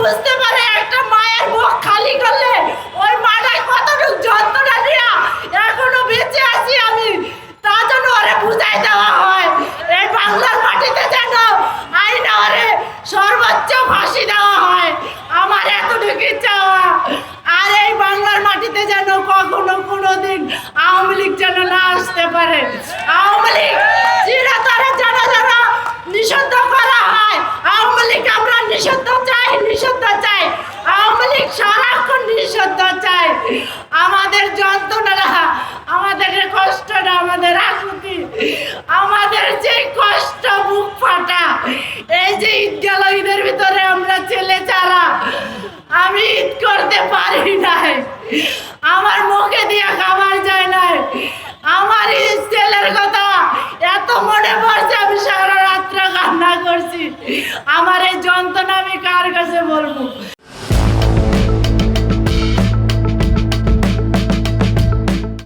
বুঝতে পারে একটা মায়ের বুক খালি করলে ওই মাটায় কতটুকু যন্ত্রণা দিয়া এখনো বেঁচে আছি আমি, তা যেন ওরে বুঝাই দেওয়া হয়। এই বাংলার মাটিতে যেন আইনা ওরে সর্বোচ্চ ফাঁসি দেওয়া হয়, আমার এতটুকু চাওয়া। আর এই বাংলার মাটিতে যেন কখনো কোনোদিন আওয়ামী লীগ যেন না আসতে পারে। আওয়ামী লীগ চিরতরে যেন যেন নিষিদ্ধ করা হয়। আওয়ামী লীগ আমরা নিষিদ্ধ চাই, নিষিদ্ধ চাই। আওয়ামী লীগ সারাক্ষণ নিষিদ্ধ চাই। আমাদের যন্ত্রণা, আমাদের কষ্টটা, আমাদের আকুতি, আমাদের যে কষ্ট বুক ফাটা, এই যে ঈদ গেল, ঈদের ভিতরে আমরা ছেলে ছাড়া আমি ঈদ করতে পারি নাই, আমার মুখে দিয়ে খাবার যায় নাই। আমার এই ছেলের কথা এত মনে পড়ছে, আমি সারা রাত্রে কান্না করছি। আমার এই যন্ত্রণা আমি কার কাছে বলবো?